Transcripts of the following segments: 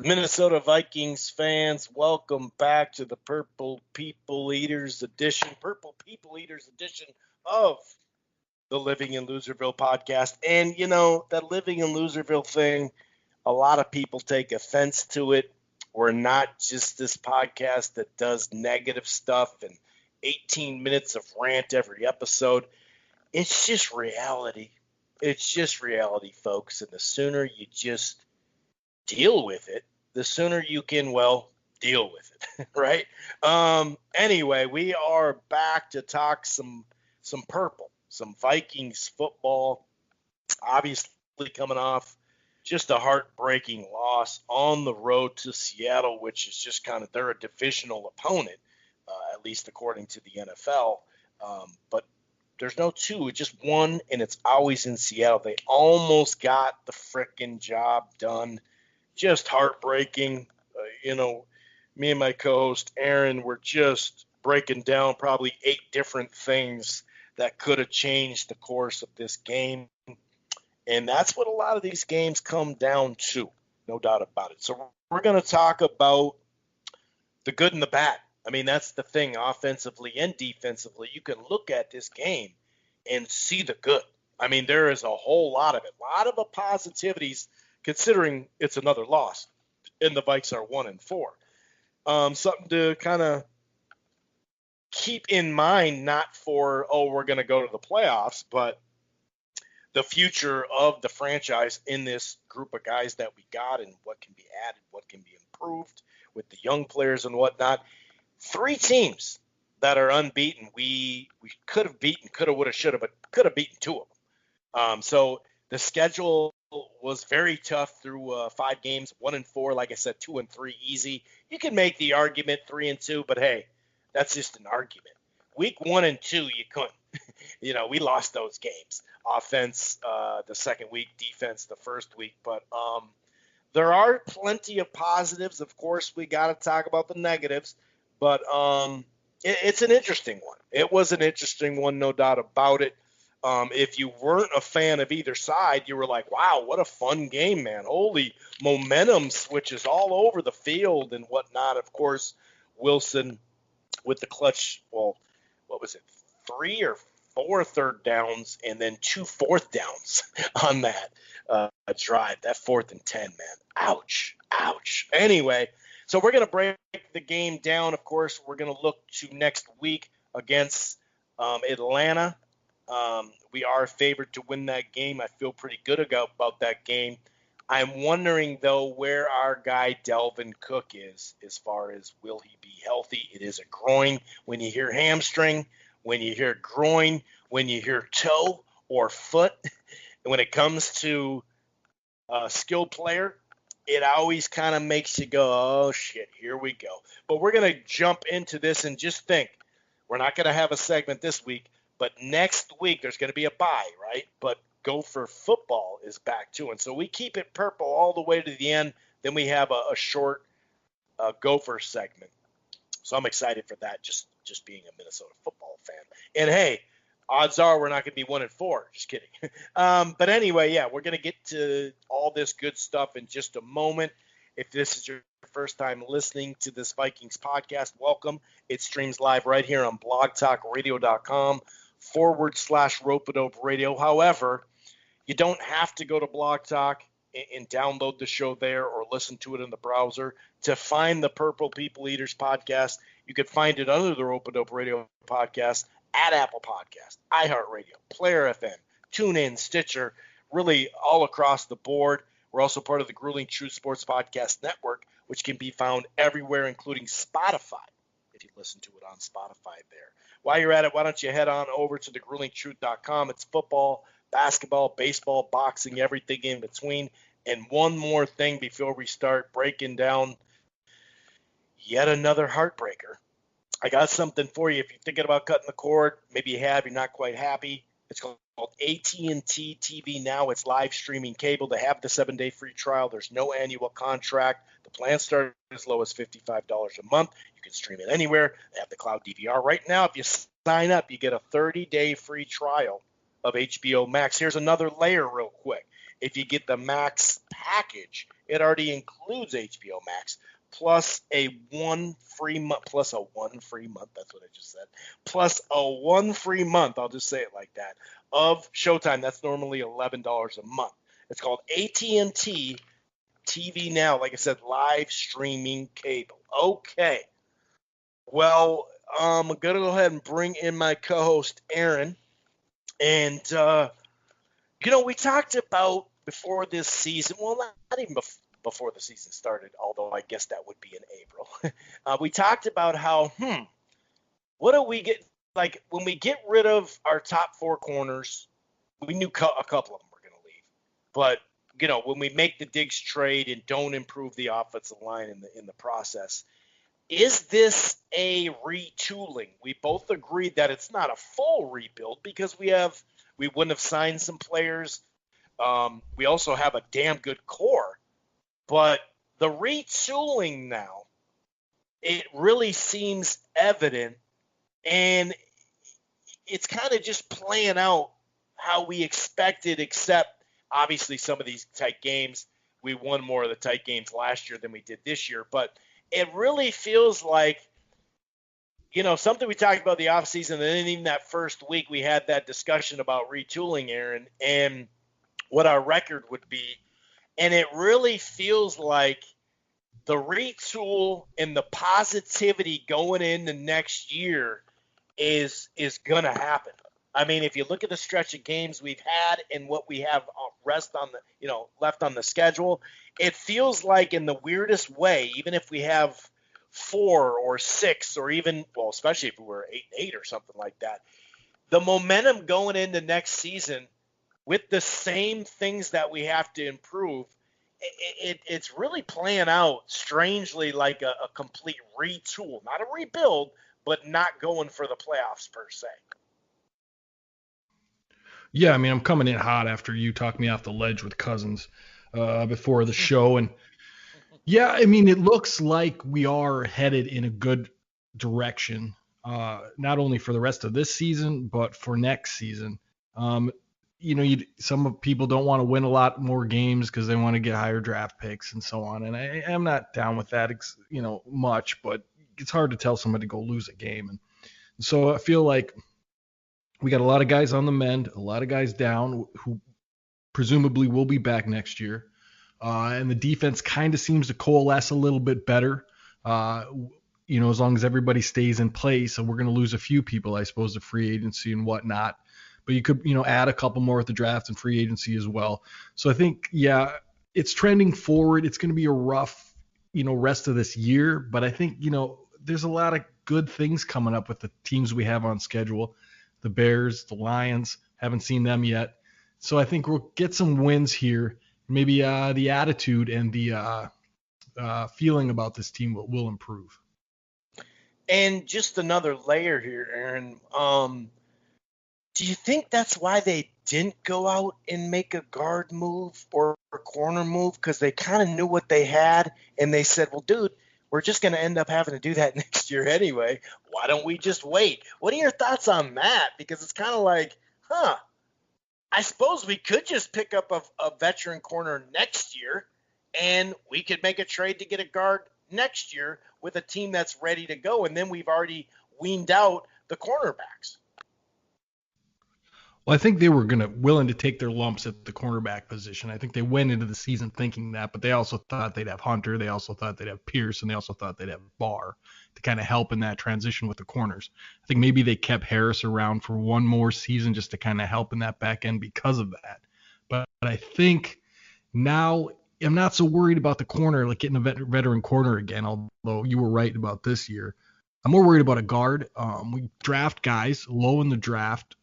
Minnesota Vikings fans, welcome back to the Purple People Eaters edition of the Living in Loserville podcast. And, that Living in Loserville thing, a lot of people take offense to it. We're not just this podcast that does negative stuff and 18 minutes of rant every episode. It's just reality. It's just reality, folks. And the sooner you just deal with it, the sooner you can, deal with it, right? Anyway, we are back to talk some purple, some Vikings football, obviously coming off just a heartbreaking loss on the road to Seattle, which is just kind of, they're a divisional opponent, at least according to the NFL. But there's no two, it's just one, and it's always in Seattle. They almost got the frickin' job done. Just heartbreaking. Me and my co-host Aaron were just breaking down probably 8 different things that could have changed the course of this game. And that's what a lot of these games come down to, no doubt about it. So we're going to talk about the good and the bad. I mean, that's the thing, offensively and defensively. You can look at this game and see the good. I mean, there is a whole lot of it, a lot of the positivities, considering it's another loss, and the Vikes are 1-4. Something to kind of keep in mind, not for, we're going to go to the playoffs, but the future of the franchise in this group of guys that we got and what can be added, what can be improved with the young players and whatnot. 3 teams that are unbeaten. We could have beaten, could have, would have, should have, but could have beaten 2 of them. So the schedule was very tough through 5 games, 1-4, like I said, 2-3 easy. You can make the argument 3-2, but hey, that's just an argument. Week 1 and 2, you couldn't. We lost those games. Offense the second week, defense the first week, but there are plenty of positives. Of course, we got to talk about the negatives, but it's an interesting one. It was an interesting one, no doubt about it. If you weren't a fan of either side, you were like, wow, what a fun game, man. Holy momentum switches all over the field and whatnot. Of course, Wilson with the clutch, what was it, 3 or 4 third downs and then 2 fourth downs on that drive, that 4th and 10, man. Ouch. Anyway, so we're going to break the game down. Of course, we're going to look to next week against Atlanta. We are favored to win that game. I feel pretty good about that game. I'm wondering, though, where our guy Delvin Cook is as far as will he be healthy. It is a groin. When you hear hamstring, when you hear groin, when you hear toe or foot, and when it comes to a skilled player, it always kind of makes you go, oh, shit, here we go. But we're going to jump into this and just think. We're not going to have a segment this week. But next week, there's going to be a bye, right? But Gopher football is back too. And so we keep it purple all the way to the end. Then we have a short Gopher segment. So I'm excited for that, just being a Minnesota football fan. And, hey, odds are we're not going to be 1-4. Just kidding. But anyway, yeah, we're going to get to all this good stuff in just a moment. If this is your first time listening to this Vikings podcast, welcome. It streams live right here on blogtalkradio.com/Rope-A-Dope Radio. However, you don't have to go to Blog Talk and download the show there or listen to it in the browser. To find the Purple People Eaters podcast, you can find it under the Rope-A-Dope Radio podcast at Apple Podcast, iHeartRadio, Player FM, TuneIn, Stitcher, really all across the board. We're also part of the Grueling Truth Sports Podcast Network, which can be found everywhere, including Spotify, if you listen to it on Spotify there. While you're at it, why don't you head on over to thegruelingtruth.com. It's football, basketball, baseball, boxing, everything in between. And one more thing before we start breaking down yet another heartbreaker. I got something for you. If you're thinking about cutting the cord, maybe you have, you're not quite happy. It's called AT&T TV Now. It's live streaming cable. They have the 7-day free trial. There's no annual contract. The plan starts as low as $55 a month. You can stream it anywhere. They have the cloud DVR. Right now, if you sign up, you get a 30-day free trial of HBO Max. Here's another layer real quick. if you get the Max package, it already includes HBO Max plus a one free month, that's what I just said, plus a one free month, I'll just say it like that, of Showtime. That's normally $11 a month. It's called AT&T TV Now, like I said, live streaming cable. Okay. Well, I'm going to go ahead and bring in my co-host, Aaron. And, we talked about before this season, well, not even before the season started, although I guess that would be in April. We talked about how, what do we get? Like, when we get rid of our top four corners, we knew a couple of them were going to leave. But, when we make the Diggs trade and don't improve the offensive line in the process, is this a retooling? We both agreed that it's not a full rebuild because we wouldn't have signed some players. We also have a damn good core. But the retooling now, it really seems evident, and it's kind of just playing out how we expected, except obviously some of these tight games. We won more of the tight games last year than we did this year. But it really feels like, something we talked about the offseason, and then even that first week we had that discussion about retooling, Aaron, and what our record would be. And it really feels like the retool and the positivity going into next year is going to happen. I mean, if you look at the stretch of games we've had and what we have left on the schedule, it feels like in the weirdest way, even if we have 4 or 6 or even, well, especially if we were 8-8 or something like that, the momentum going into next season with the same things that we have to improve, it's really playing out strangely like a complete retool, not a rebuild, but not going for the playoffs per se. Yeah, I mean, I'm coming in hot after you talked me off the ledge with Cousins before the show. And yeah, I mean, it looks like we are headed in a good direction, not only for the rest of this season, but for next season. Some people don't want to win a lot more games because they want to get higher draft picks and so on. And I am not down with that, much, but it's hard to tell somebody to go lose a game. And so I feel like we got a lot of guys on the mend, a lot of guys down who presumably will be back next year. And the defense kind of seems to coalesce a little bit better, as long as everybody stays in place. So we're going to lose a few people, I suppose, to free agency and whatnot. But you could, add a couple more at the draft and free agency as well. So I think, yeah, it's trending forward. It's going to be a rough, rest of this year. But I think, there's a lot of good things coming up with the teams we have on schedule. The Bears, the Lions, haven't seen them yet. So I think we'll get some wins here. Maybe the attitude and the feeling about this team will improve. And just another layer here, Aaron. Do you think that's why they didn't go out and make a guard move or a corner move? Because they kind of knew what they had, and they said, well, dude, we're just going to end up having to do that next year anyway. Why don't we just wait? What are your thoughts on that? Because it's kind of like, I suppose we could just pick up a veteran corner next year, and we could make a trade to get a guard next year with a team that's ready to go, and then we've already weaned out the cornerbacks. Well, I think they were willing to take their lumps at the cornerback position. I think they went into the season thinking that, but they also thought they'd have Hunter. They also thought they'd have Pierce, and they also thought they'd have Barr to kind of help in that transition with the corners. I think maybe they kept Harris around for one more season just to kind of help in that back end because of that. But I think now I'm not so worried about the corner, like getting a veteran corner again, although you were right about this year. I'm more worried about a guard. We draft guys low in the draft.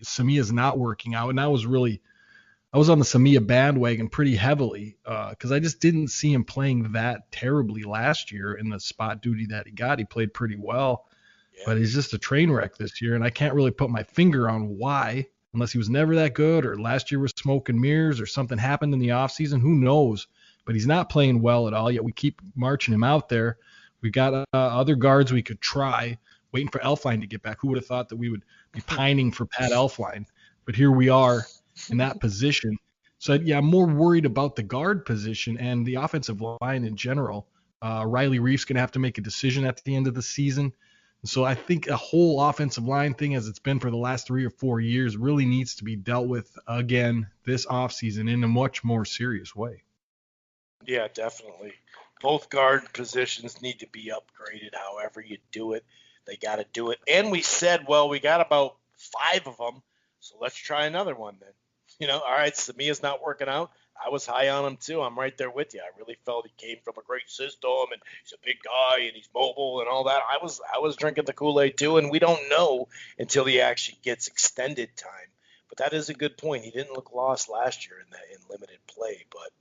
Samia's not working out, and I was on the Samia bandwagon pretty heavily because I just didn't see him playing that terribly last year in the spot duty that he got. He played pretty well, but he's just a train wreck this year, and I can't really put my finger on why, unless he was never that good or last year was smoke and mirrors or something happened in the offseason. Who knows? But he's not playing well at all, yet we keep marching him out there. We got other guards we could try, waiting for Elflein to get back. Who would have thought that we would be pining for Pat Elflein? But here we are in that position. So, yeah, I'm more worried about the guard position and the offensive line in general. Riley Reif's going to have to make a decision at the end of the season. So I think a whole offensive line thing, as it's been for the last 3 or 4 years, really needs to be dealt with again this offseason in a much more serious way. Yeah, definitely. Both guard positions need to be upgraded. However you do it, they got to do it. And we said, well, we got about 5 of them, so let's try another one then. All right, Samia's not working out. I was high on him too. I'm right there with you. I really felt he came from a great system, and he's a big guy, and he's mobile, and all that. I was drinking the Kool-Aid too, and we don't know until he actually gets extended time. But that is a good point. He didn't look lost last year in limited play, but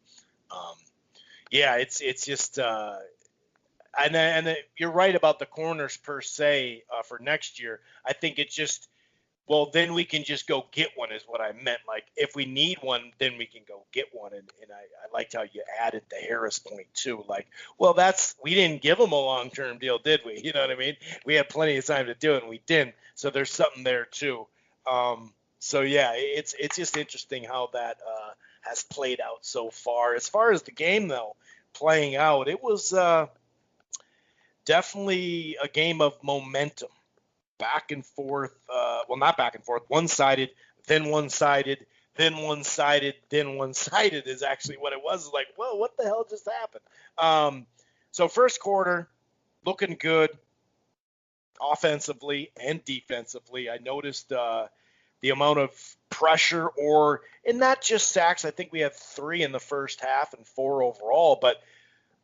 yeah, it's just and you're right about the corners per se for next year. I think it's just then we can just go get one is what I meant. Like if we need one, then we can go get one. And I liked how you added the Harris point too. Like, well, we didn't give him a long-term deal, did we? You know what I mean? We had plenty of time to do it, and we didn't. So there's something there too. So yeah, it's just interesting how that has played out so far. As far as the game though, playing out, it was definitely a game of momentum. Back and forth, not back and forth, one-sided, then one-sided, then one-sided, then one-sided is actually what it was. It's like, whoa, what the hell just happened? So first quarter, looking good offensively and defensively. I noticed the amount of pressure and not just sacks. I think we had 3 in the first half and 4 overall, but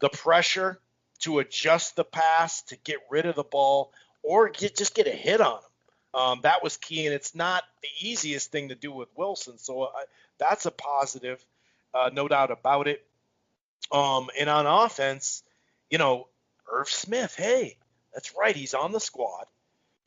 the pressure to adjust the pass, to get rid of the ball, or just get a hit on him. That was key, and it's not the easiest thing to do with Wilson. So that's a positive, no doubt about it. And on offense, Irv Smith, hey, that's right, he's on the squad.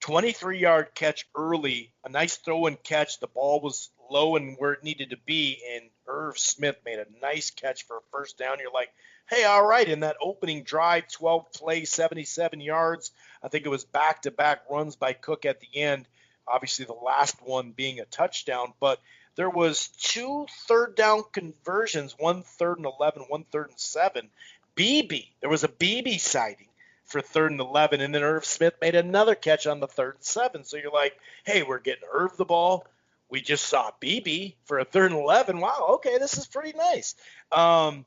23-yard catch early, a nice throw and catch. The ball was low and where it needed to be, and Irv Smith made a nice catch for a first down. You're like, hey, all right, in that opening drive, 12 plays, 77 yards. I think it was back-to-back runs by Cook at the end, obviously the last one being a touchdown. But there was 2 third-down conversions, 1 3rd and 11, 1 3rd and 7. There was a BB sighting for 3rd and 11, and then Irv Smith made another catch on the 3rd and 7. So you're like, hey, we're getting Irv the ball. We just saw BB for a 3rd and 11. Wow, okay, this is pretty nice. And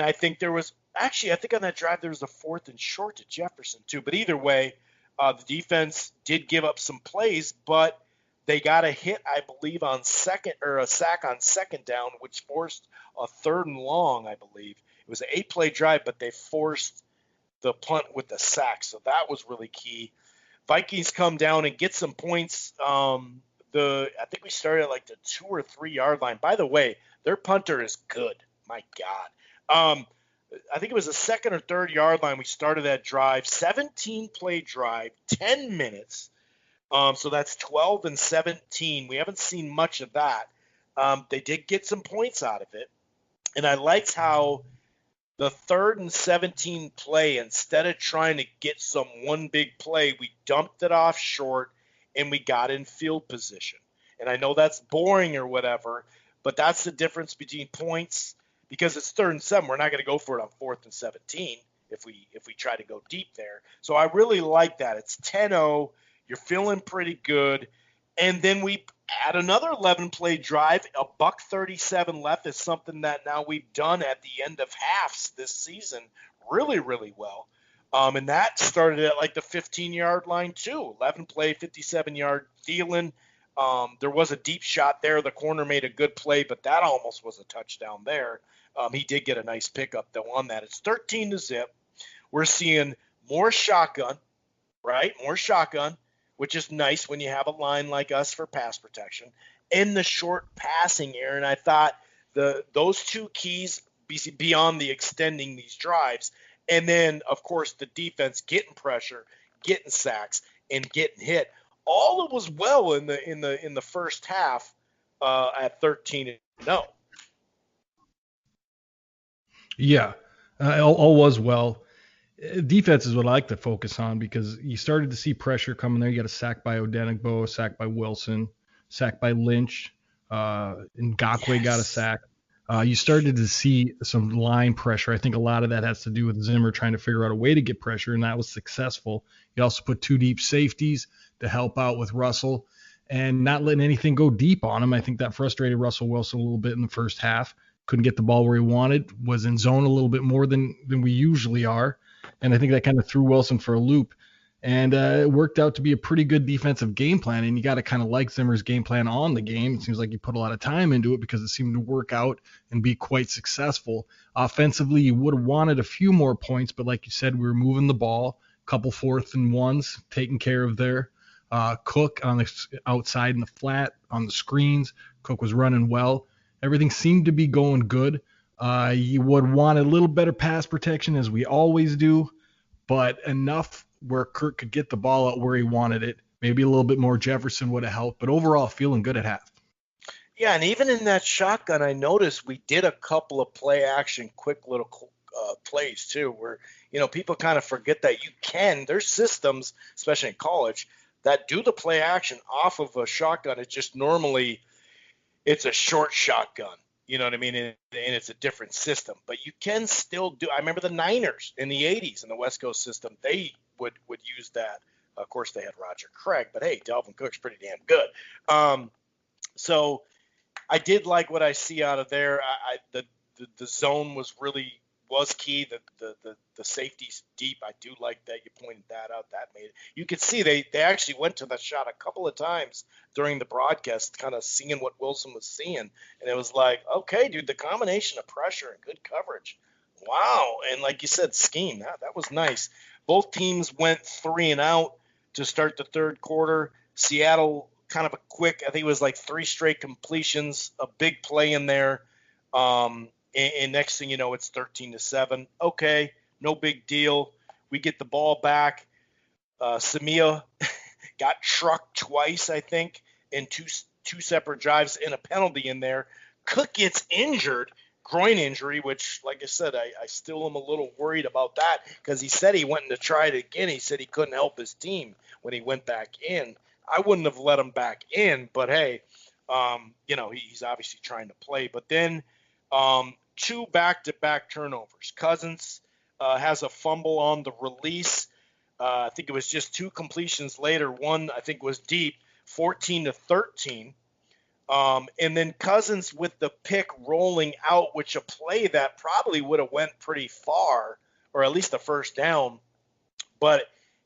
I think there was I think on that drive there was a 4th and short to Jefferson too. But either way, the defense did give up some plays, but they got a hit, I believe, on a sack on second down, which forced a 3rd and long, I believe. It was an 8-play drive, but they forced the punt with the sack. So that was really key. Vikings come down and get some points. I think we started at like the 2 or 3 yard line. By the way, their punter is good. My God. I think it was the 2nd or 3rd yard line. We started that drive, 17-play drive, 10 minutes. So that's 12 and 17. We haven't seen much of that. They did get some points out of it. And I liked how the 3rd and 17 play, instead of trying to get some one big play, we dumped it off short and we got in field position. And I know that's boring or whatever, but that's the difference between points, because it's 3rd and 7. We're not going to go for it on 4th and 17 if we try to go deep there. So I really like that. It's 10-0. You're feeling pretty good. And then we add another 11-play drive. A $1:37 left is something that now we've done at the end of halves this season really, really well. And that started at like the 15-yard line too. 11-play, 57-yard Thielen. There was a deep shot there. The corner made a good play, but that almost was a touchdown there. He did get a nice pickup, though, on that. It's 13-0. We're seeing more shotgun, right? More shotgun, which is nice when you have a line like us for pass protection. And the short passing, Aaron, I thought those 2 keys beyond the extending these drives, and then, of course, the defense getting pressure, getting sacks, and getting hit. All was well in the first half at 13-0. Yeah, all was well. Defense is what I like to focus on, because you started to see pressure coming there. You got a sack by Odenigbo, a sack by Wilson, sack by Lynch. Ngakoue got a sack. You started to see some line pressure. I think a lot of that has to do with Zimmer trying to figure out a way to get pressure, and that was successful. He also put 2 deep safeties to help out with Russell and not letting anything go deep on him. I think that frustrated Russell Wilson a little bit in the first half. Couldn't get the ball where he wanted, was in zone a little bit more than we usually are, and I think that kind of threw Wilson for a loop. And it worked out to be a pretty good defensive game plan, and you got to kind of like Zimmer's game plan on the game. It seems like he put a lot of time into it because it seemed to work out and be quite successful. Offensively, you would have wanted a few more points, but like you said, we were moving the ball, a couple 4th and 1s, taking care of there. Cook on the outside in the flat, on the screens. Cook was running well. Everything seemed to be going good. You would want a little better pass protection, as we always do, but enough where Kirk could get the ball out where he wanted it. Maybe a little bit more Jefferson would have helped, but overall feeling good at half. Yeah, and even in that shotgun, I noticed we did a couple of play action, quick little plays too, where, people kind of forget that there's systems, especially in college, that do the play action off of a shotgun. It's just normally it's a short shotgun. You know what I mean? And it's a different system. But you can still do – I remember the Niners in the 80s in the West Coast system. They would use that. Of course, they had Roger Craig. But, hey, Dalvin Cook's pretty damn good. So I did like what I see out of there. The zone was key. The safety's deep. I do like that. You pointed that out. That made it. You could see they actually went to the shot a couple of times during the broadcast, kind of seeing what Wilson was seeing. And it was like, okay, dude, the combination of pressure and good coverage. Wow. And like you said, scheme. That was nice. Both teams went 3 and out to start the third quarter. Seattle kind of a quick, I think it was like 3 straight completions, a big play in there. And next thing you know, it's 13-7. Okay, no big deal. We get the ball back. Samia got trucked twice, I think, in two separate drives and a penalty in there. Cook gets injured, groin injury, which, like I said, I still am a little worried about that because he said he went to try it again. He said he couldn't help his team when he went back in. I wouldn't have let him back in, but hey, he's obviously trying to play. But then 2 back-to-back turnovers. Cousins has a fumble on the release. I think it was just 2 completions later. One, I think, was deep, 14-13. And then Cousins with the pick rolling out, which a play that probably would have went pretty far, or at least a first down. But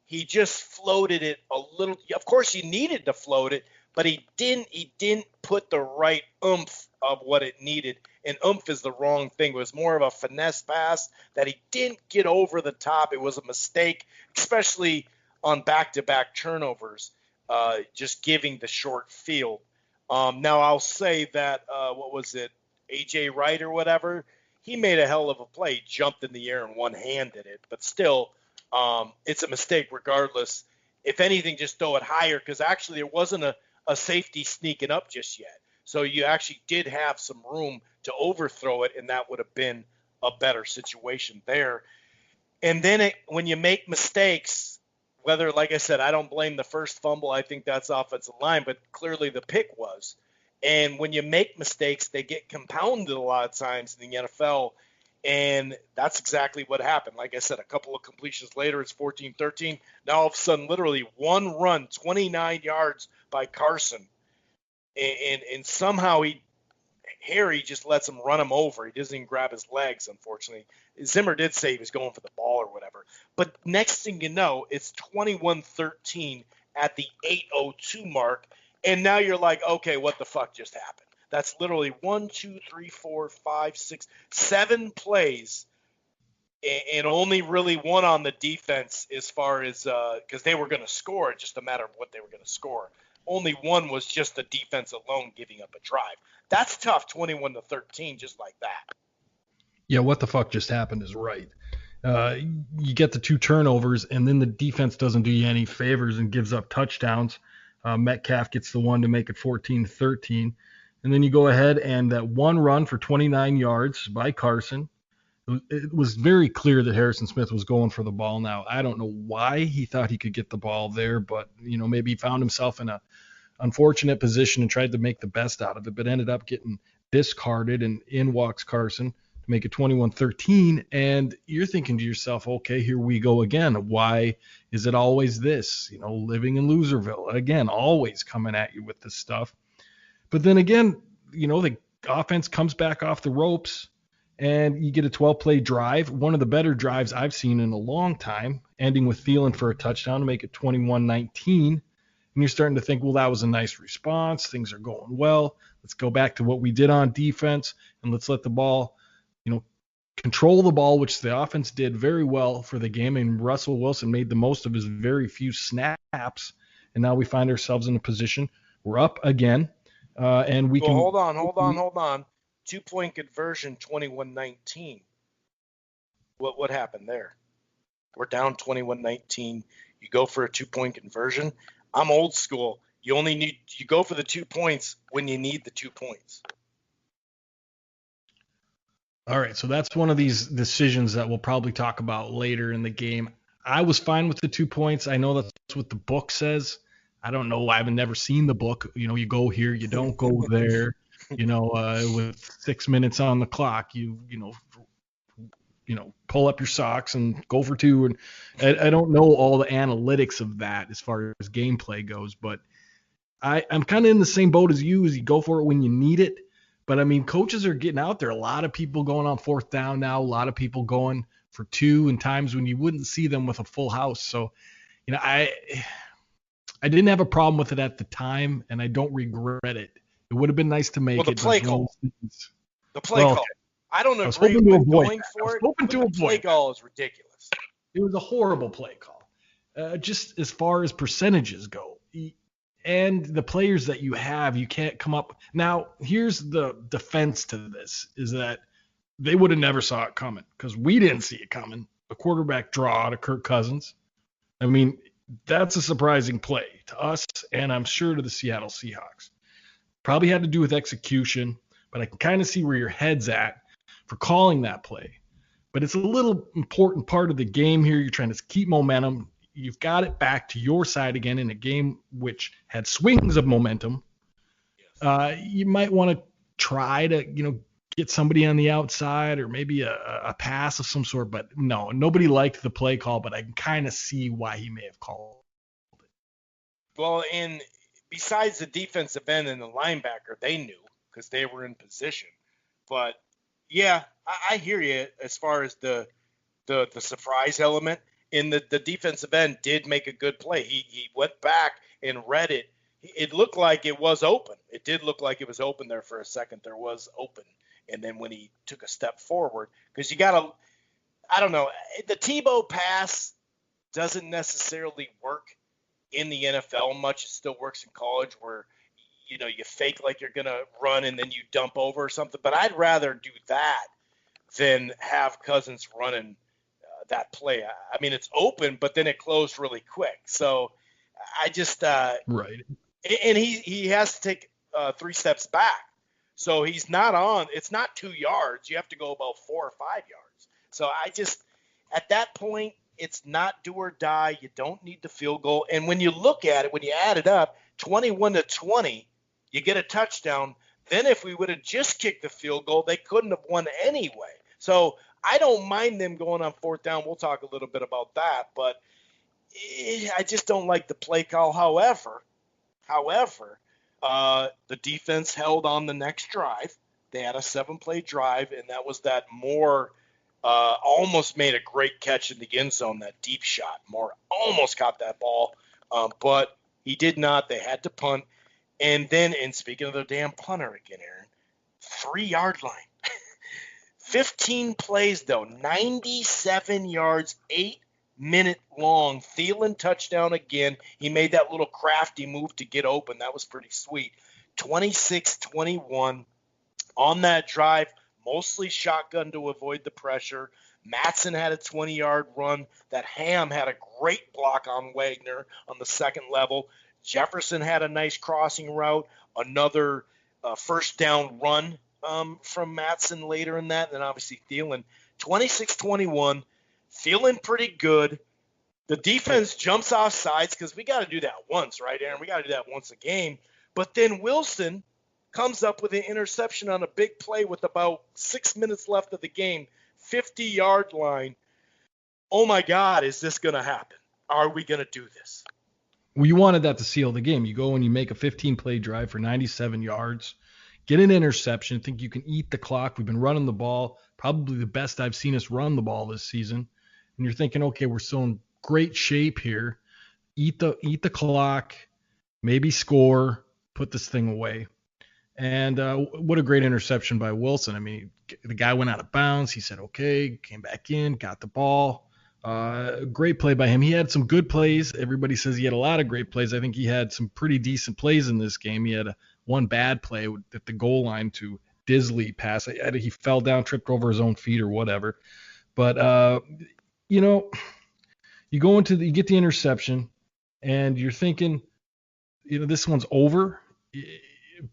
he just floated it a little. Of course, he needed to float it, but he didn't put the right oomph of what it needed. And oomph is the wrong thing. It was more of a finesse pass that he didn't get over the top. It was a mistake, especially on back-to-back turnovers, just giving the short field. Now, I'll say that, A.J. Wright or whatever, he made a hell of a play. He jumped in the air and one-handed it. But still, it's a mistake regardless. If anything, just throw it higher because actually there wasn't a safety sneaking up just yet. So you actually did have some room to overthrow it, and that would have been a better situation there. And then when you make mistakes, whether, like I said, I don't blame the first fumble. I think that's offensive line, but clearly the pick was. And when you make mistakes, they get compounded a lot of times in the NFL, and that's exactly what happened. Like I said, a couple of completions later, it's 14-13. Now all of a sudden, literally one run, 29 yards by Carson. And somehow Harry just lets him run him over. He doesn't even grab his legs, unfortunately. Zimmer did say he was going for the ball or whatever. But next thing you know, it's 21-13 at the 8:02 mark. And now you're like, okay, what the fuck just happened? That's literally 1, 2, 3, 4, 5, 6, 7 plays, and only really one on the defense as far as because they were going to score. It's just a matter of what they were going to score. Only one was just the defense alone giving up a drive. That's tough, 21-13, just like that. Yeah, what the fuck just happened is right. You get the 2 turnovers, and then the defense doesn't do you any favors and gives up touchdowns. Metcalf gets the one to make it 14-13. And then you go ahead and that one run for 29 yards by Carson. It was very clear that Harrison Smith was going for the ball. Now, I don't know why he thought he could get the ball there, but, maybe he found himself in a unfortunate position and tried to make the best out of it, but ended up getting discarded, and in walks Carson to make it 21-13. And you're thinking to yourself, okay, here we go again. Why is it always this? Living in Loserville, again, always coming at you with this stuff. But then again, the offense comes back off the ropes, and you get a 12-play drive, one of the better drives I've seen in a long time, ending with Thielen for a touchdown to make it 21-19. And you're starting to think, well, that was a nice response. Things are going well. Let's go back to what we did on defense, and let's let the ball, control the ball, which the offense did very well for the game. And Russell Wilson made the most of his very few snaps. And now we find ourselves in a position we're up again, and we can. Hold on. 2-point conversion, 21-19. What happened there? We're down 21-19. You go for a 2-point conversion. I'm old school. You go for the 2 points when you need the 2 points. All right, so that's one of these decisions that we'll probably talk about later in the game. I was fine with the 2 points. I know that's what the book says. I don't know. I haven't never seen the book. You go here, you don't go there. With 6 minutes on the clock, you pull up your socks and go for 2. And I don't know all the analytics of that as far as gameplay goes, but I'm kind of in the same boat as you go for it when you need it. But I mean, coaches are getting out there. A lot of people going on 4th down now, a lot of people going for 2 and times when you wouldn't see them with a full house. So, I didn't have a problem with it at the time, and I don't regret it. It would have been nice to make the it. Play call. The play call. I don't agree with going for it. The play call is ridiculous. It was a horrible play call. Just as far as percentages go. And the players that you have, you can't come up. Now, here's the defense to this, is that they would have never saw it coming because we didn't see it coming. A quarterback draw to Kirk Cousins. I mean, that's a surprising play to us, and I'm sure to the Seattle Seahawks. Probably had to do with execution, but I can kind of see where your head's at for calling that play. But it's a little important part of the game here. You're trying to keep momentum. You've got it back to your side again in a game which had swings of momentum. You might want to try to, get somebody on the outside or maybe a pass of some sort. But no, nobody liked the play call, but I can kind of see why he may have called it. Well, and besides the defensive end and the linebacker, they knew because they were in position. But, yeah, I hear you as far as the surprise element. And the defensive end did make a good play. He went back and read it. It looked like it was open. It did look like it was open there for a second. There was open. And then when he took a step forward, because you got to – I don't know. The Tebow pass doesn't necessarily work in the NFL much. It still works in college where, you fake like you're going to run and then you dump over or something. But I'd rather do that than have Cousins running that play. I mean, it's open, but then it closed really quick. So I just right. And he has to take 3 steps back. So he's not on. It's not 2 yards. You have to go about 4 or 5 yards. So I just at that point, it's not do or die. You don't need the field goal. And when you look at it, when you add it up, 21-20, you get a touchdown. Then if we would have just kicked the field goal, they couldn't have won anyway. So I don't mind them going on 4th down. We'll talk a little bit about that, but I just don't like the play call. However, the defense held on the next drive. They had a 7-play drive, and that was that Moore almost made a great catch in the end zone, that deep shot. Moore almost got that ball, but he did not. They had to punt. And then, and speaking of the damn punter again, Aaron, 3-yard line. 15 plays, though, 97 yards, 8-minute long. Thielen touchdown again. He made that little crafty move to get open. That was pretty sweet. 26-21 on that drive, mostly shotgun to avoid the pressure. Matson had a 20-yard run. That Ham had a great block on Wagner on the second level. Jefferson had a nice crossing route, another first down run from Matson later in that, and then obviously Thielen. 26-21, feeling pretty good. The defense jumps off sides because we got to do that once, right, Aaron? We got to do that once a game. But then Wilson comes up with an interception on a big play with about 6 minutes left of the game, 50-yard line. Oh, my God, is this going to happen? Are we going to do this? Well, you wanted that to seal the game. You go and you make a 15-play drive for 97 yards, get an interception, think you can eat the clock. We've been running the ball, probably the best I've seen us run the ball this season. And you're thinking, okay, we're still in great shape here. Eat the clock, maybe score, put this thing away. And what a great interception by Wilson. I mean, the guy went out of bounds. He said, okay, came back in, got the ball. Great play by him. He had some good plays. Everybody says he had a lot of great plays. I think he had some pretty decent plays in this game. He had one bad play at the goal line to Disley pass. He fell down, tripped over his own feet or whatever. But, you get the interception, and you're thinking, this one's over.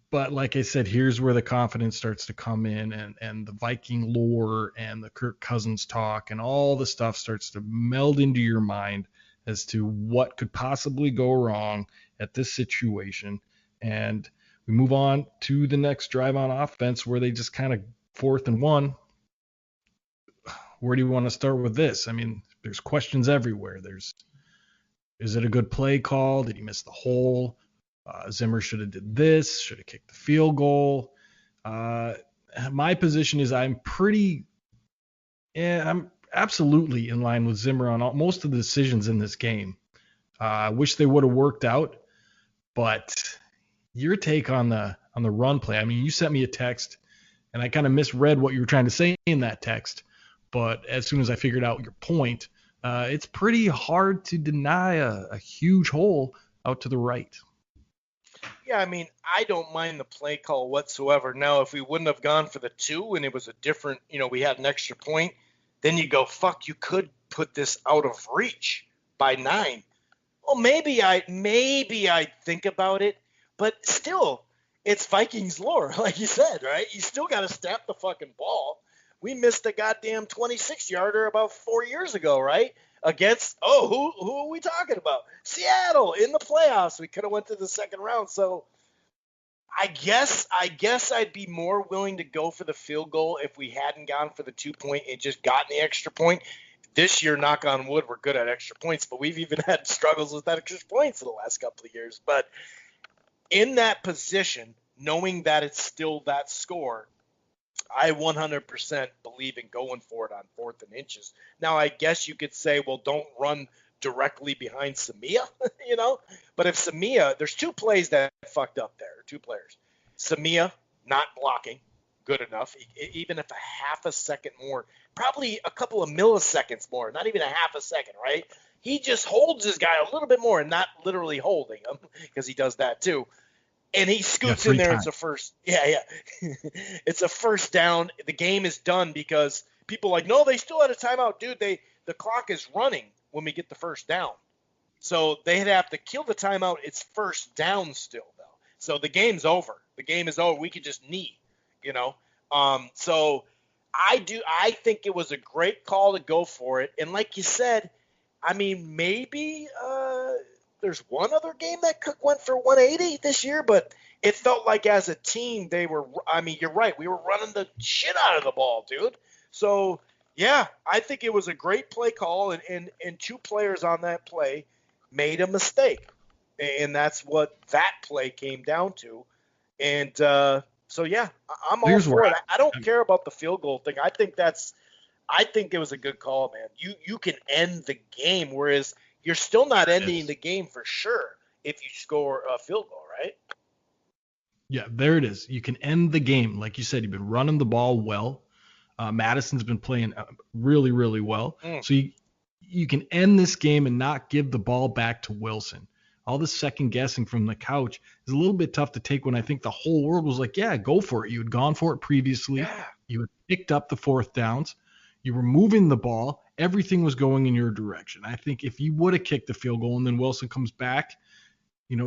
But like I said, here's where the confidence starts to come in, and the Viking lore and the Kirk Cousins talk and all the stuff starts to meld into your mind as to what could possibly go wrong at this situation. And we move on to the next drive on offense where they just kind of 4th and 1. Where do you want to start with this? I mean, there's questions everywhere. Is it a good play call? Did he miss the hole? Zimmer should have did this, should have kicked the field goal. My position is I'm absolutely in line with Zimmer on most of the decisions in this game. I wish they would have worked out, but your take on the run play. I mean, you sent me a text, and I kind of misread what you were trying to say in that text. But as soon as I figured out your point, it's pretty hard to deny a huge hole out to the right. Yeah, I mean, I don't mind the play call whatsoever. Now, if we wouldn't have gone for the 2 and it was a different, we had an extra point, then you go, fuck, you could put this out of reach by 9. Well, maybe I'd think about it, but still, it's Vikings lore, like you said, right? You still got to snap the fucking ball. We missed a goddamn 26-yarder about 4 years ago, right? Against, who are we talking about? Seattle in the playoffs. We could have went to the second round. So I guess I'd be more willing to go for the field goal if we hadn't gone for the 2-point and just gotten the extra point. This year, knock on wood, we're good at extra points, but we've even had struggles with that extra points in the last couple of years. But in that position, knowing that it's still that score, I 100% believe in going for it on 4th and inches. Now, I guess you could say, well, don't run directly behind Samia, But if Samia, there's 2 plays that fucked up there, 2 players. Samia not blocking, good enough, even if a half a second more, probably a couple of milliseconds more, not even a half a second, right? He just holds his guy a little bit more and not literally holding him because he does that too. And he scoots in there. It's a first. Yeah. It's a first down. The game is done because people are like, no, they still had a timeout. Dude, the clock is running when we get the first down. So they'd have to kill the timeout. It's first down still, though. So the game's over. The game is over. We could just knee, So I think it was a great call to go for it. And like you said, I mean, maybe there's one other game that Cook went for 180 this year, but it felt like as a team you're right. We were running the shit out of the ball, dude. So, yeah, I think it was a great play call, and 2 players on that play made a mistake. And that's what that play came down to. And so, yeah, I'm all for it. I don't care about the field goal thing. I think it was a good call, man. You can end the game, whereas you're still not ending the game for sure if you score a field goal, right? Yeah, there it is. You can end the game. Like you said, you've been running the ball well. Madison's been playing really, really well. So you can end this game and not give the ball back to Wilson. All this second guessing from the couch is a little bit tough to take when I think the whole world was like, yeah, go for it. You had gone for it previously. Yeah. You had picked up the 4th downs. You were moving the ball. Everything was going in your direction. I think if you would have kicked the field goal and then Wilson comes back,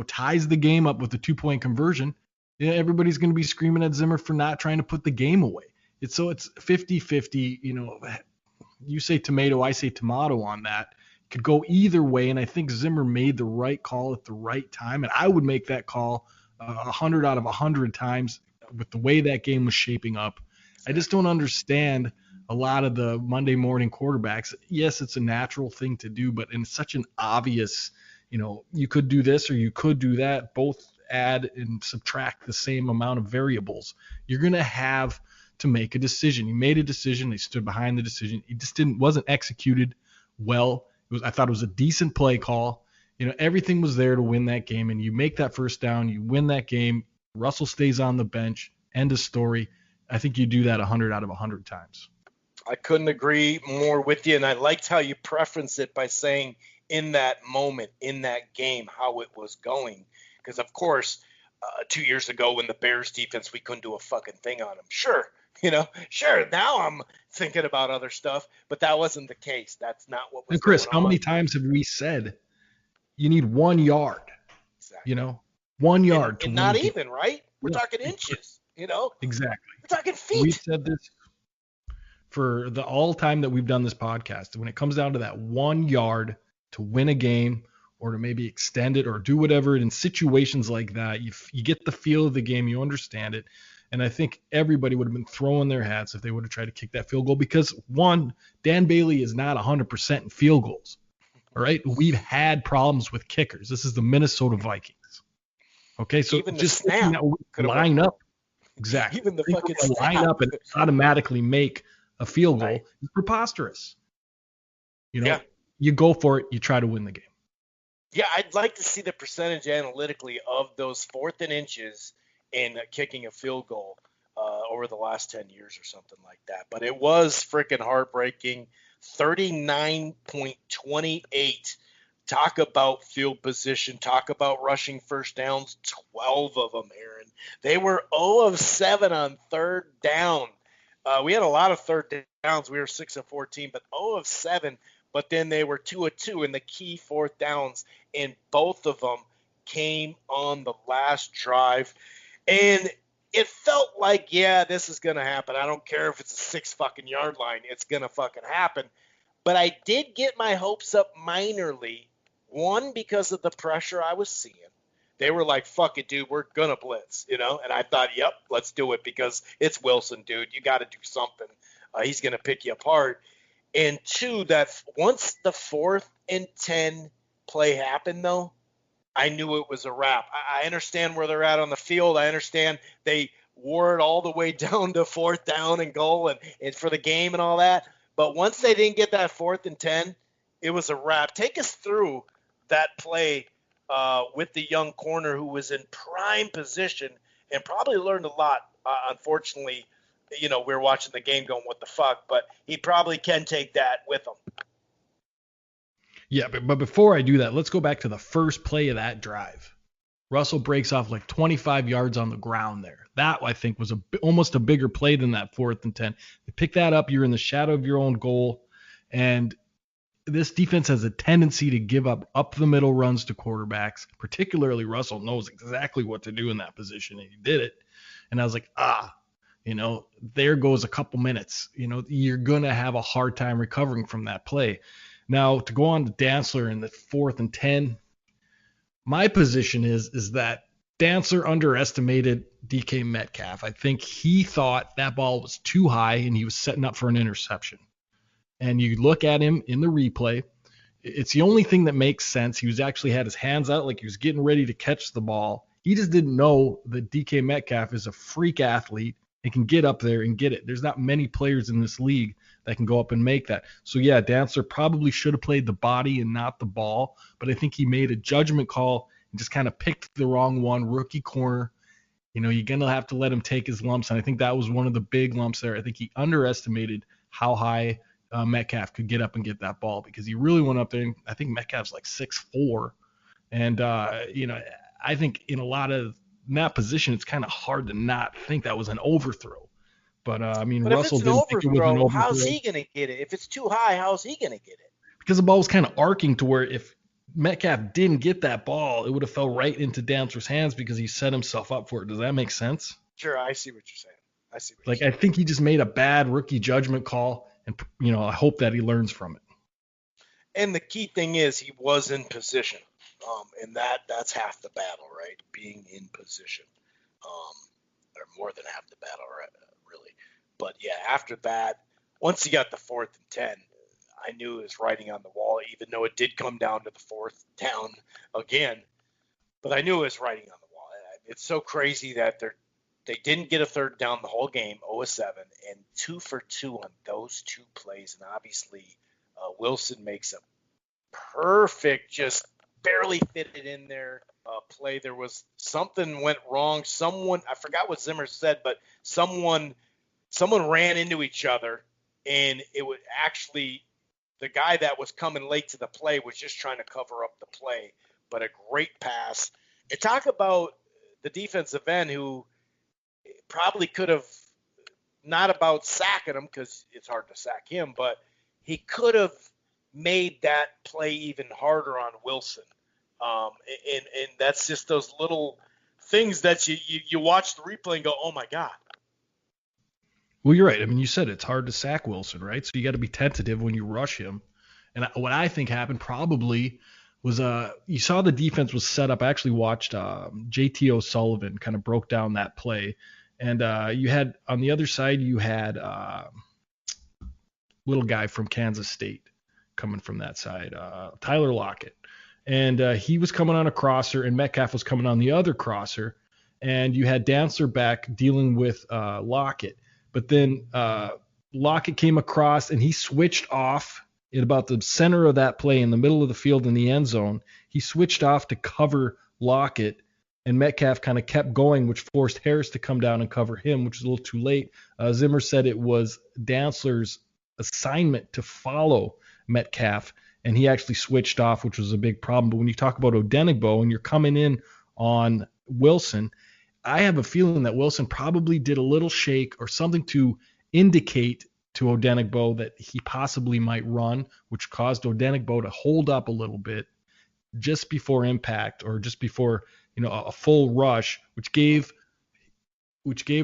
ties the game up with the 2-point conversion, everybody's going to be screaming at Zimmer for not trying to put the game away. It's 50-50, you say tomato, I say tomato on that. could go either way, and I think Zimmer made the right call at the right time, and I would make that call 100 out of 100 times with the way that game was shaping up. I just don't understand a lot of the Monday morning quarterbacks. Yes, it's a natural thing to do, but in such an obvious, you could do this or you could do that, both add and subtract the same amount of variables. You're going to have to make a decision. You made a decision. They stood behind the decision. It just wasn't executed well. I thought it was a decent play call. Everything was there to win that game, and you make that first down, you win that game. Russell stays on the bench. End of story. I think you do that 100 out of 100 times. I couldn't agree more with you, and I liked how you preferenced it by saying in that moment, in that game, how it was going. Because, of course, 2 years ago when the Bears defense, we couldn't do a fucking thing on them. Sure, now I'm thinking about other stuff, but that wasn't the case. That's not what was and Chris, going on. How many times have we said you need 1 yard? Exactly. 1 yard. And not even, right? We're talking inches, Exactly. We're talking feet. We've said this for the all time that we've done this podcast. When it comes down to that 1 yard to win a game or to maybe extend it or do whatever in situations like that, you get the feel of the game, you understand it. And I think everybody would have been throwing their hats if they would have tried to kick that field goal because, one, Dan Bailey is not 100% in field goals. All right? We've had problems with kickers. This is the Minnesota Vikings. Okay? So even just line up. Exactly. Even the fucking line up and automatically make a field goal is preposterous. You go for it. You try to win the game. Yeah, I'd like to see the percentage analytically of those 4th and inches in kicking a field goal over the last 10 years or something like that. But it was freaking heartbreaking. 39.28. Talk about field position. Talk about rushing first downs. 12 of them, Aaron. They were 0 of 7 on third down. We had a lot of third downs. We were 6 of 14, but 0 of 7. But then they were 2 of 2 in the key 4th downs, and both of them came on the last drive. And it felt like, yeah, this is going to happen. I don't care if it's a 6 fucking yard line. It's going to fucking happen. But I did get my hopes up minorly. One, because of the pressure I was seeing. They were like, fuck it, dude, we're going to blitz, And I thought, yep, let's do it because it's Wilson, dude. You got to do something. He's going to pick you apart. And 2, that once the 4th and 10 play happened, though, I knew it was a wrap. I understand where they're at on the field. I understand they wore it all the way down to 4th down and goal and for the game and all that. But once they didn't get that 4th and 10, it was a wrap. Take us through that play with the young corner who was in prime position and probably learned a lot. Unfortunately, we were watching the game going, what the fuck? But he probably can take that with him. Yeah, but before I do that, let's go back to the first play of that drive. Russell breaks off like 25 yards on the ground there. That, I think, was almost a bigger play than that 4th and 10. You pick that up, you're in the shadow of your own goal, and this defense has a tendency to give up the middle runs to quarterbacks. Particularly Russell knows exactly what to do in that position, and he did it. And I was like, there goes a couple minutes. You're going to have a hard time recovering from that play. Now, to go on to Dantzler in the 4th and 10, my position is that Dantzler underestimated DK Metcalf. I think he thought that ball was too high and he was setting up for an interception. And you look at him in the replay, it's the only thing that makes sense. He was actually had his hands out like he was getting ready to catch the ball. He just didn't know that DK Metcalf is a freak athlete and can get up there and get it. There's not many players in this league that can go up and make that. So, yeah, Dantzler probably should have played the body and not the ball, but I think he made a judgment call and just kind of picked the wrong one, rookie corner. You're going to have to let him take his lumps, and I think that was one of the big lumps there. I think he underestimated how high Metcalf could get up and get that ball because he really went up there, and I think Metcalf's like 6'4", and, I think in that position, it's kind of hard to not think that was an overthrow. But Russell didn't think it was an overthrow. How's he going to get it? If it's too high, how's he going to get it? Because the ball was kind of arcing to where if Metcalf didn't get that ball, it would have fell right into Dantzler's hands because he set himself up for it. Does that make sense? Sure, I see what you're saying. I think he just made a bad rookie judgment call, and I hope that he learns from it. And the key thing is he was in position, and that's half the battle, right? Being in position, or more than half the battle, right? Really. But yeah, after that, once he got the 4th and 10, I knew it was writing on the wall. Even though it did come down to the 4th down again, but I knew it was writing on the wall. It's so crazy that they didn't get a 3rd down the whole game, 0-7, and 2 for 2 on those 2 plays. And obviously, Wilson makes a perfect, just barely fit it in there play. There was something went wrong. Someone, I forgot what Zimmer said, but someone ran into each other, and it was actually the guy that was coming late to the play was just trying to cover up the play. But a great pass. And talk about the defensive end who probably could have, not about sacking him because it's hard to sack him, but he could have made that play even harder on Wilson. And that's just those little things that you watch the replay and go, oh my God. Well, you're right. I mean, you said it's hard to sack Wilson, right? So you got to be tentative when you rush him. And what I think happened probably was you saw the defense was set up. I actually watched JT O'Sullivan kind of broke down that play. And you had on the other side, you had little guy from Kansas State coming from that side, Tyler Lockett. And he was coming on a crosser, and Metcalf was coming on the other crosser. And you had Dantzler back dealing with Lockett. But then Lockett came across, and he switched off at about the center of that play in the middle of the field in the end zone. He switched off to cover Lockett, and Metcalf kind of kept going, which forced Harris to come down and cover him, which was a little too late. Zimmer said it was Dantzler's assignment to follow Metcalf, and he actually switched off, which was a big problem. But when you talk about Odenigbo and you're coming in on Wilson, I have a feeling that Wilson probably did a little shake or something to indicate to Odenigbo that he possibly might run, which caused Odenigbo to hold up a little bit just before impact or just before a full rush, which gave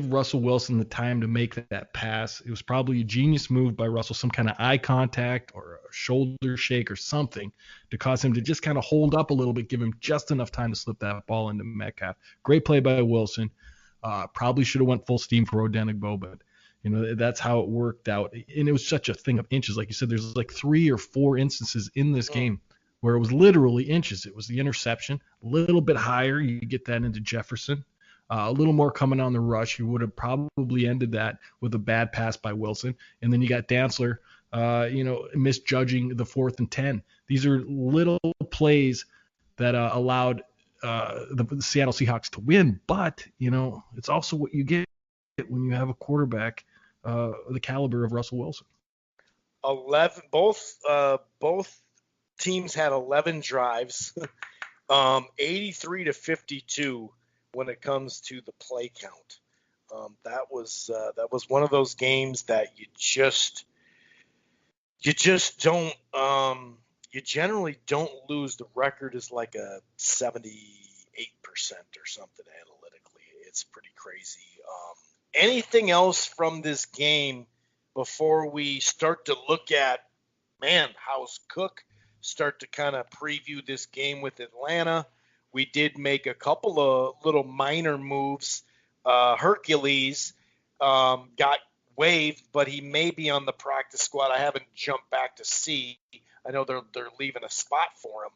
Russell Wilson the time to make that pass. It was probably a genius move by Russell, some kind of eye contact or a shoulder shake or something to cause him to just kind of hold up a little bit, give him just enough time to slip that ball into Metcalf. Great play by Wilson. Probably should have went full steam for Odenigbo, but that's how it worked out. And it was such a thing of inches. Like you said, there's like 3 or 4 instances in this game where it was literally inches. It was the interception, a little bit higher. You get that into Jefferson. A little more coming on the rush. You would have probably ended that with a bad pass by Wilson. And then you got Dantzler, misjudging the 4th and 10. These are little plays that allowed the Seattle Seahawks to win. But, it's also what you get when you have a quarterback the caliber of Russell Wilson. 11. Both teams had 11 drives, 83-52. When it comes to the play count, that was one of those games that you don't you generally don't lose. The record is like a 78% or something analytically. It's pretty crazy. Anything else from this game before we start to look at how's Cook start to kind of preview this game with Atlanta? We did make a couple of little minor moves. Hercules got waived, but he may be on the practice squad. I haven't jumped back to see. I know they're leaving a spot for him.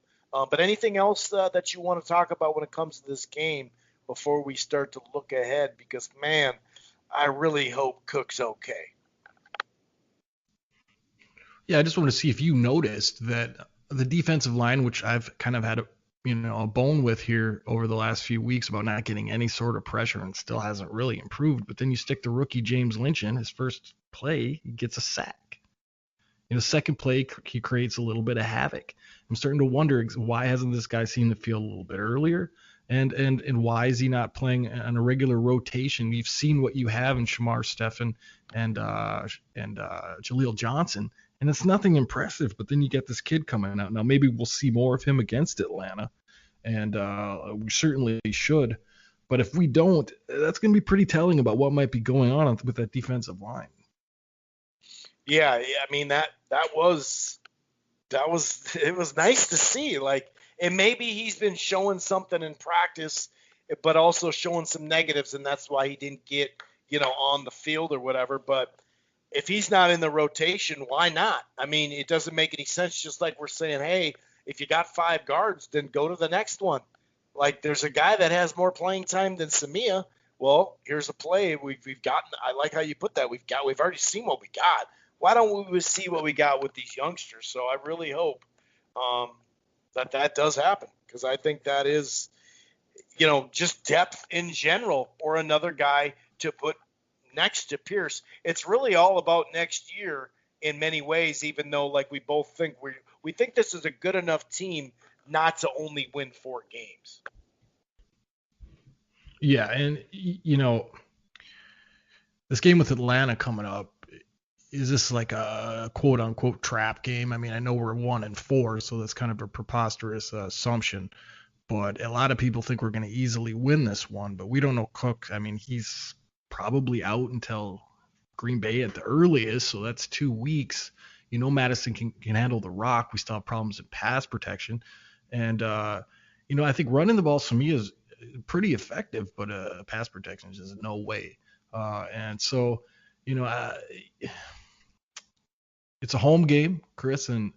But anything else that you want to talk about when it comes to this game before we start to look ahead? Because, man, I really hope Cook's okay. Yeah, I just want to see if you noticed that the defensive line, which I've kind of had a bone with here over the last few weeks about not getting any sort of pressure and still hasn't really improved. But then you stick the rookie James Lynch in, his first play, he gets a sack. Second play, he creates a little bit of havoc. I'm starting to wonder why hasn't this guy seen the field a little bit earlier, and why is he not playing on a regular rotation? You've seen what you have in Shamar Stephen and Jaleel Johnson. And it's nothing impressive, but then you get this kid coming out. Now, maybe we'll see more of him against Atlanta, and we certainly should. But if we don't, that's going to be pretty telling about what might be going on with that defensive line. Yeah, I mean, that was it was nice to see. Like, and maybe he's been showing something in practice, but also showing some negatives, and that's why he didn't get, on the field or whatever. But if he's not in the rotation, why not? I mean, it doesn't make any sense. Just like we're saying, hey, if you got 5 guards, then go to the next one. Like, there's a guy that has more playing time than Samia. Well, here's a play we've gotten. I like how you put that. We've already seen what we got. Why don't we see what we got with these youngsters? So I really hope that does happen, because I think that is, just depth in general, or another guy to put next to Pierce. It's really all about next year in many ways, even though, like, we both think we think this is a good enough team not to only win 4 games. Yeah, and this game with Atlanta coming up, is this like a quote unquote trap game? I mean, I know we're 1-4, so that's kind of a preposterous assumption. But a lot of people think we're going to easily win this one, but we don't know Cook. I mean, he's probably out until Green Bay at the earliest, so that's 2 weeks. Madison can handle the rock. We still have problems in pass protection. And, I think running the ball, to me, is pretty effective, but pass protection is just no way. And so, it's a home game, Chris, and,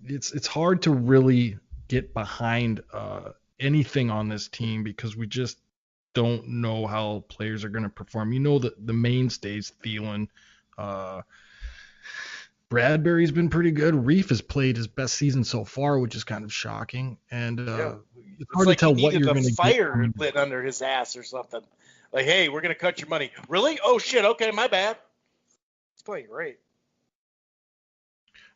it's hard to really get behind anything on this team, because we just don't know how players are going to perform. The mainstays, Thielen, Bradbury's been pretty good. Reef has played his best season so far, which is kind of shocking. And it's hard to tell what you're going to get. Fire lit under his ass or something. Like, hey, we're going to cut your money. Really? Oh, shit. Okay, my bad. He's playing great.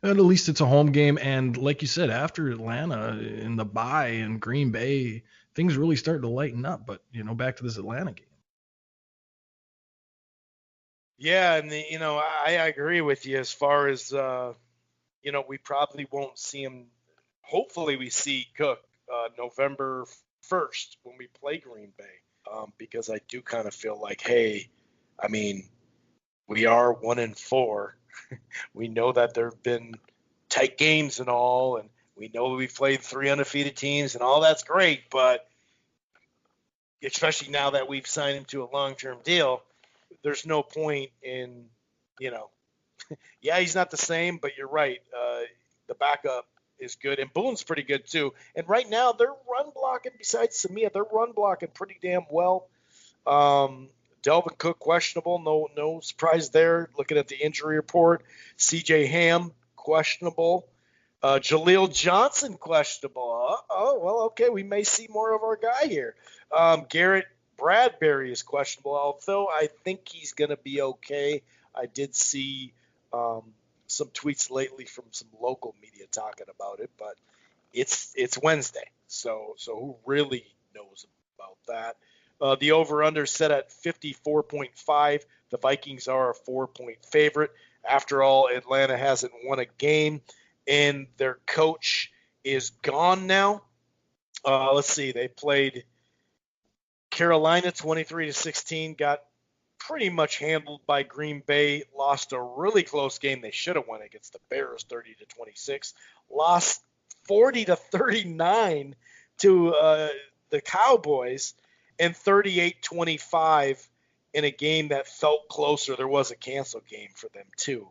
And at least it's a home game. And like you said, after Atlanta in the bye and Green Bay, things really started to lighten up. But, back to this Atlanta game. Yeah, and I agree with you as far as we probably won't see him. Hopefully, we see Cook November 1st when we play Green Bay, because I do kind of feel like, hey, I mean, we are 1-4. We know that there have been tight games and all, and we know we've played 3 undefeated teams, and all that's great, but especially now that we've signed him to a long-term deal, there's no point in, yeah, he's not the same, but you're right. The backup is good, and Boone's pretty good too. And right now they're run blocking, besides Samia, they're run blocking pretty damn well. Delvin Cook questionable, no surprise there. Looking at the injury report, C.J. Ham questionable, Jaleel Johnson questionable. Oh, well, okay, we may see more of our guy here. Garrett Bradbury is questionable, although I think he's going to be okay. I did see some tweets lately from some local media talking about it, but it's Wednesday, so who really knows about that? The over-under set at 54.5. The Vikings are a 4-point favorite. After all, Atlanta hasn't won a game, and their coach is gone now. Let's see. They played Carolina 23-16, got pretty much handled by Green Bay, lost a really close game they should have won against the Bears 30-26, lost 40-39 to the Cowboys, and 38-25 in a game that felt closer. There was a canceled game for them too.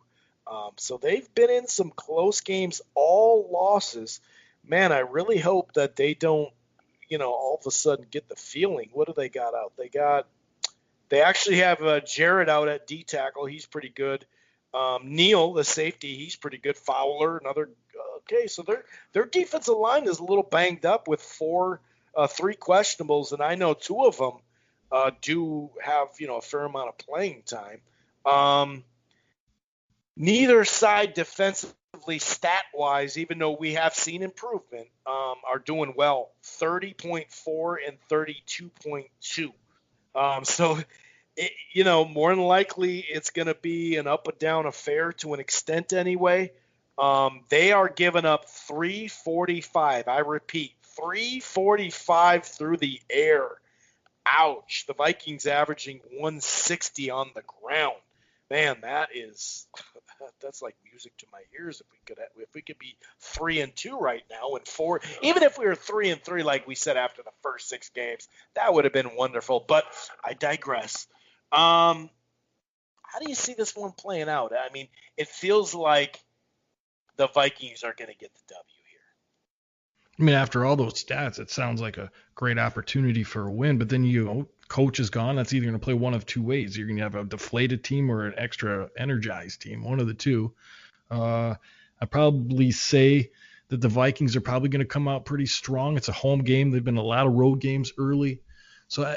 So they've been in some close games, all losses. Man, I really hope that they don't, all of a sudden get the feeling. What do they got out? They actually have Jared out at D tackle. He's pretty good. Neal, the safety, he's pretty good. Fowler, another. Okay, so their defensive line is a little banged up with 3 questionables, and I know 2 of them do have, a fair amount of playing time. Neither side defensively, stat-wise, even though we have seen improvement, are doing well. 30.4 and 32.2. So, more than likely it's going to be an up and down affair to an extent anyway. They are giving up 345. I repeat, 345 through the air. Ouch. The Vikings averaging 160 on the ground. Man, that's like music to my ears. If we could be 3-2 right now and 4, even if we were 3-3 like we said after the first 6 games, that would have been wonderful. But I digress. How do you see this one playing out? I mean, it feels like the Vikings are going to get the W here. I mean, after all those stats, it sounds like a great opportunity for a win. But then coach is gone. That's either going to play one of two ways. You're going to have a deflated team or an extra energized team, one of the two. I'd probably say that the Vikings are probably going to come out pretty strong. It's a home game. They've been a lot of road games early. So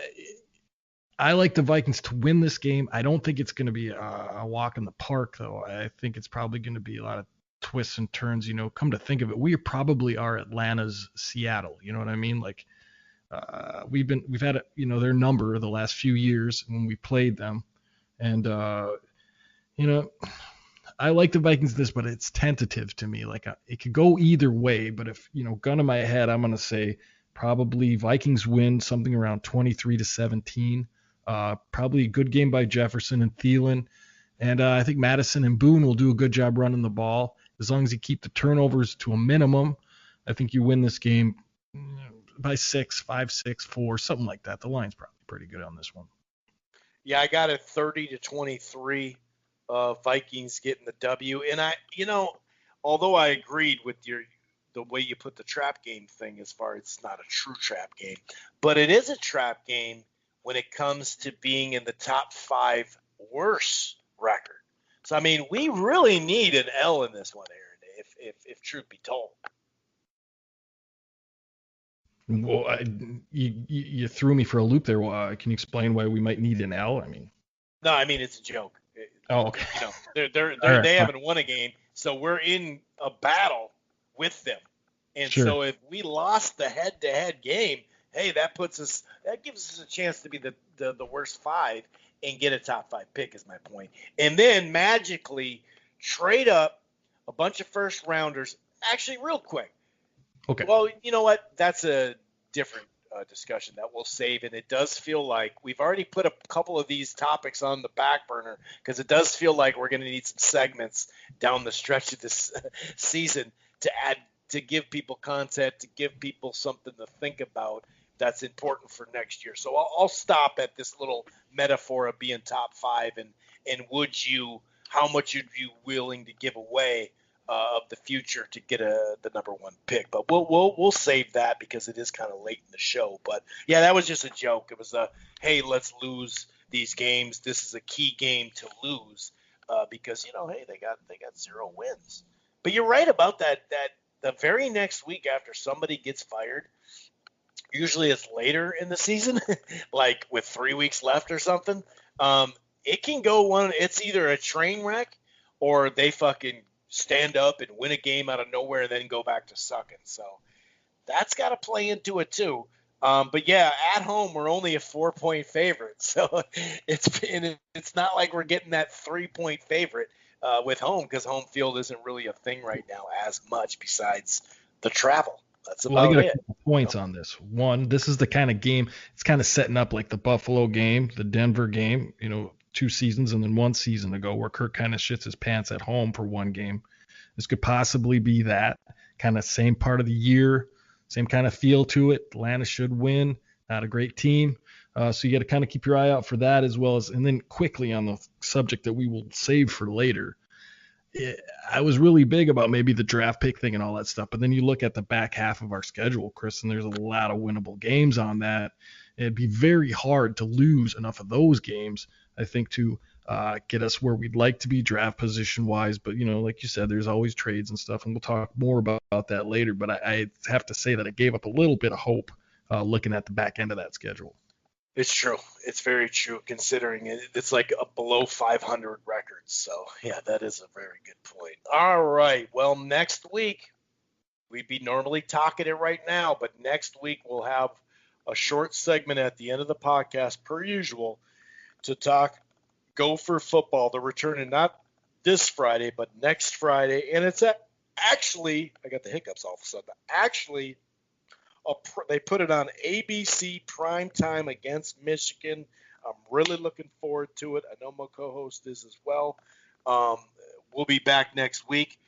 I like the Vikings to win this game. I don't think it's going to be a walk in the park, though. I think it's probably going to be a lot of twists and turns. Come to think of it, we probably are Atlanta's Seattle. You know what I mean? Like we've had their number the last few years when we played them, and I like the Vikings in this, but it's tentative to me. Like it could go either way, but if gun to my head, I'm gonna say probably Vikings win something around 23-17. Probably a good game by Jefferson and Thielen. And I think Madison and Boone will do a good job running the ball. As long as you keep the turnovers to a minimum, I think you win this game by 6, 5, 6, 4, something like that. The line's probably pretty good on this one. Yeah, I got it 30-23. Vikings getting the W. And although I agreed with the way you put the trap game thing as far as it's not a true trap game, but it is a trap game when it comes to being in the top 5 worst record. So, I mean, we really need an L in this one, Aaron, if truth be told. Well, you threw me for a loop there. Can you explain why we might need an L? I mean, no, I mean, it's a joke. Oh, okay. They haven't won a game, so we're in a battle with them. And sure. So if we lost the head-to-head game, hey, that gives us a chance to be the worst 5 and get a top 5 pick is my point. And then magically trade up a bunch of first rounders. Actually, real quick. Okay. Well, you know what? That's a different discussion that we'll save. And it does feel like we've already put a couple of these topics on the back burner because it does feel like we're going to need some segments down the stretch of this season to give people content, to give people something to think about that's important for next year. So I'll stop at this little metaphor of being top 5 and how much are you willing to give away of the future to get the number 1 pick. But we'll save that because it is kind of late in the show. But yeah, that was just a joke. It was hey, let's lose these games. This is a key game to lose because hey, they got 0 wins. But you're right about that the very next week after somebody gets fired, usually it's later in the season, like with 3 weeks left or something. It can go it's either a train wreck or they fucking stand up and win a game out of nowhere and then go back to sucking. So that's got to play into it too. But yeah, at home, we're only a 4-point favorite. So it's not like we're getting that 3-point favorite with home because home field isn't really a thing right now as much besides the travel. That's about I got it. a couple points on this. One, this is the kind of game, it's kind of setting up like the Buffalo game, the Denver game, 2 seasons and then 1 season ago where Kirk kind of shits his pants at home for 1 game. This could possibly be that kind of same part of the year, same kind of feel to it. Atlanta should win, not a great team. So you got to kind of keep your eye out for that as well as, and then quickly on the subject that we will save for later. I was really big about maybe the draft pick thing and all that stuff, but then you look at the back half of our schedule, Chris, and there's a lot of winnable games on that. It'd be very hard to lose enough of those games, I think, to get us where we'd like to be draft position wise. But, like you said, there's always trades and stuff, and we'll talk more about that later. But I have to say that I gave up a little bit of hope looking at the back end of that schedule. It's true. It's very true considering it's like a below 500 record. So, yeah, that is a very good point. All right. Well, next week, we'd be normally talking it right now, but next week we'll have a short segment at the end of the podcast, per usual, to talk Gopher football. They're returning not this Friday, but next Friday. And it's actually, I got the hiccups all of a sudden, actually they put it on ABC primetime against Michigan. I'm really looking forward to it. I know my co-host is as well. We'll be back next week.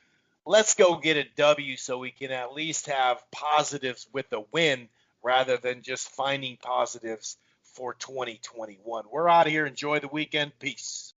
Let's go get a W so we can at least have positives with a win rather than just finding positives for 2021. We're out of here. Enjoy the weekend. Peace.